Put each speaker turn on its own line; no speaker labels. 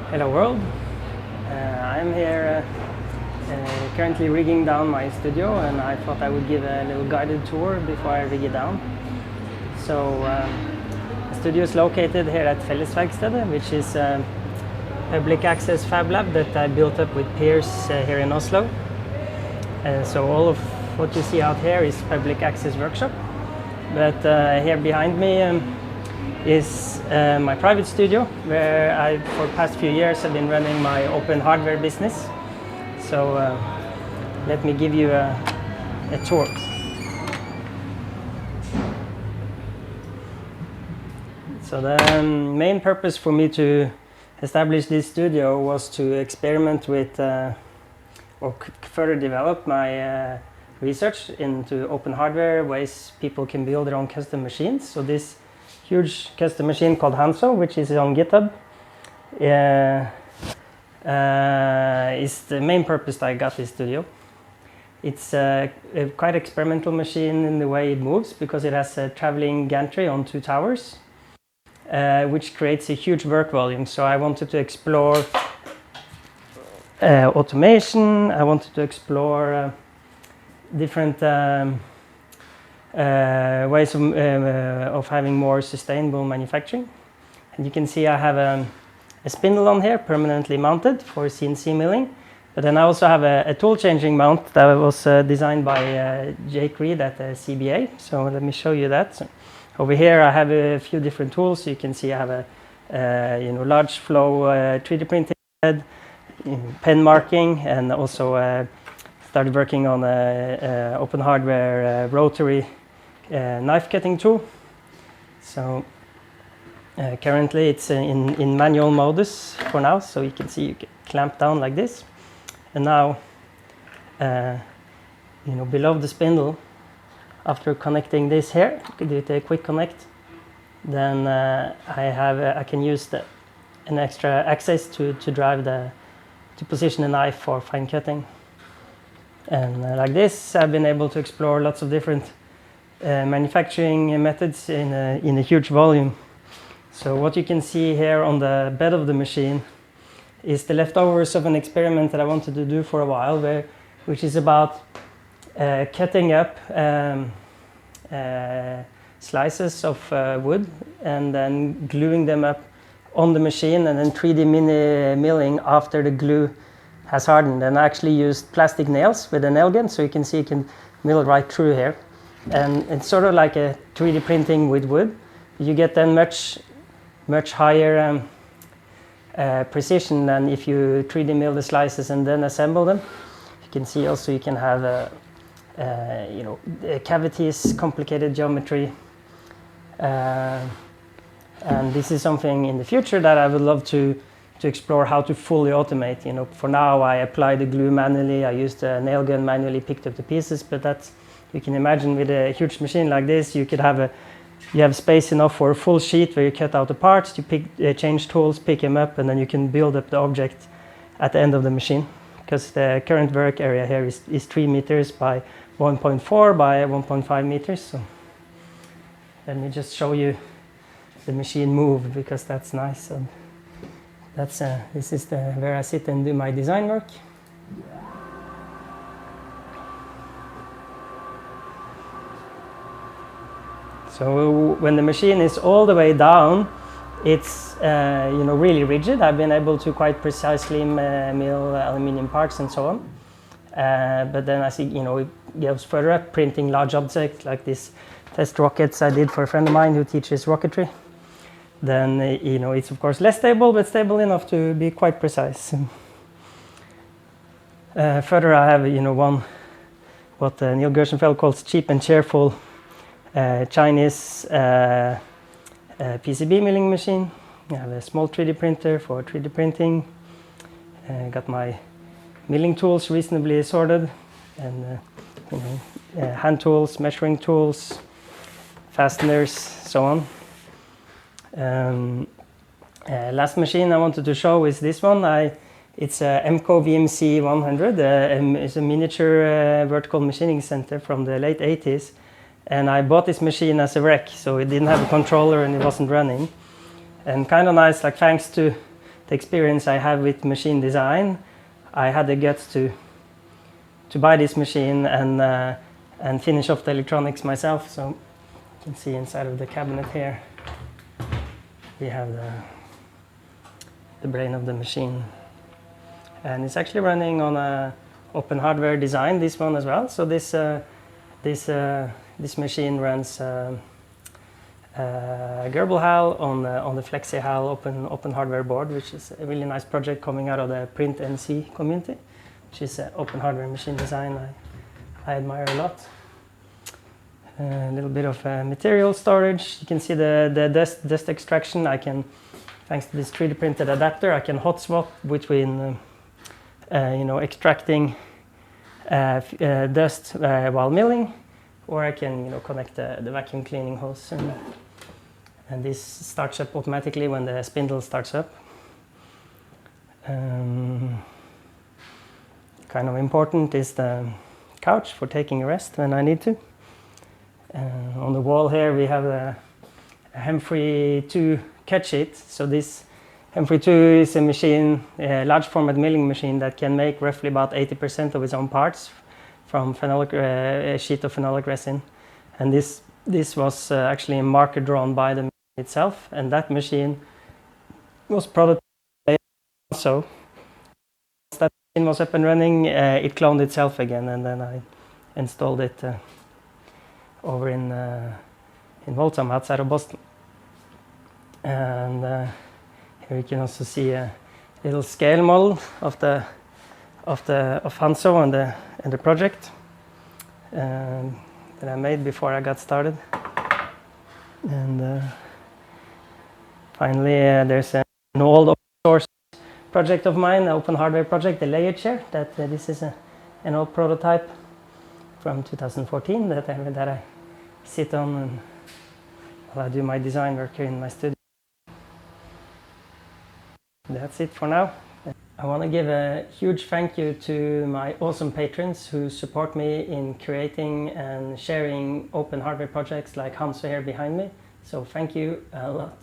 Hello world. I'm here currently rigging down my studio, and I thought I would give a little guided tour before I rig it down. So the studio is located here at Fellesverkstedet, which is a public access fab lab that I built up with peers here in Oslo. So all of what you see out here is public access workshop. But here behind me is my private studio, where I, for the past few years, have been running my open hardware business. So let me give you a tour. So the main purpose for me to establish this studio was to experiment with or further develop my research into open hardware, ways people can build their own custom machines. So this huge custom machine called Hanso, which is on GitHub, is the main purpose that I got this studio. It's a quite experimental machine in the way it moves, because it has a traveling gantry on 2 towers, which creates a huge work volume. So I wanted to explore automation. I wanted to explore different ways of having more sustainable manufacturing. And you can see I have a spindle on here, permanently mounted for CNC milling. But then I also have a tool changing mount that was designed by Jake Reed at CBA. So let me show you that. So over here I have a few different tools. So you can see I have a large flow 3D printing head, pen marking, and also started working on open hardware rotary knife cutting tool. So currently it's in manual modus for now, so you can see you can clamp down like this. And now below the spindle, after connecting this here, you can do a quick connect, then I can use an extra axis to drive to position the knife for fine cutting. And like this, I've been able to explore lots of different manufacturing methods in a huge volume. So what you can see here on the bed of the machine is the leftovers of an experiment that I wanted to do for a while, which is about cutting up slices of wood and then gluing them up on the machine, and then 3D milling after the glue has hardened. And I actually used plastic nails with a nail gun, so you can see you can mill right through here. And it's sort of like a 3D printing with wood. You get then much higher precision than if you 3D mill the slices and then assemble them. You can see also you can have cavities, complicated geometry. And this is something in the future that I would love to explore, how to fully automate. For now I apply the glue manually. I used a nail gun, manually picked up the pieces, but that's, you can imagine with a huge machine like this, you have space enough for a full sheet where you cut out the parts, you change tools, pick them up, and then you can build up the object at the end of the machine. Because the current work area here is 3 meters by 1.4 by 1.5 meters. So let me just show you the machine move, because that's nice. And this is where I sit and do my design work. So when the machine is all the way down, it's really rigid. I've been able to quite precisely mill aluminium parts and so on. But then I see, it goes further up, printing large objects like these test rockets I did for a friend of mine who teaches rocketry. Then it's of course less stable, but stable enough to be quite precise. Further, I have what Neil Gershenfeld calls cheap and cheerful Chinese PCB milling machine. I have a small 3D printer for 3D printing. Got my milling tools reasonably assorted, and hand tools, measuring tools, fasteners, so on. Last machine I wanted to show is this one. It's a EMCO VMC 100. It's a miniature vertical machining center from the late 80s. And I bought this machine as a wreck, so it didn't have a controller and it wasn't running. And kind of nice, like thanks to the experience I have with machine design, I had the guts to buy this machine and finish off the electronics myself. So you can see inside of the cabinet here, we have the brain of the machine. And it's actually running on a open hardware design, this one as well. So this machine runs Gerbil HAL on the Flexi HAL open hardware board, which is a really nice project coming out of the Print NC community, which is open hardware machine design I admire a lot. A little bit of material storage. You can see the dust extraction. I can, thanks to this 3D printed adapter, I can hot swap between extracting dust while milling, or I can connect the vacuum cleaning hose, and this starts up automatically when the spindle starts up. Kind of important is the couch for taking a rest when I need to. On the wall here we have a Hemfree 2 cut sheet. So this Hemfree 2 is a machine, a large format milling machine that can make roughly about 80% of its own parts from a sheet of phenolic resin. And this was actually a marker drawn by the machine itself, and that machine was prototyped. So once that machine was up and running, it cloned itself again, and then I installed it over in Waltham outside of Boston. And here you can also see a little scale model of Hanso and the project that I made before I got started. And finally, there's an old open source project of mine, an open hardware project, the layer chair. This is an old prototype from 2014 that I sit on and while I do my design work here in my studio. That's it for now. I want to give a huge thank you to my awesome patrons who support me in creating and sharing open hardware projects like Hanso here behind me. So thank you a lot.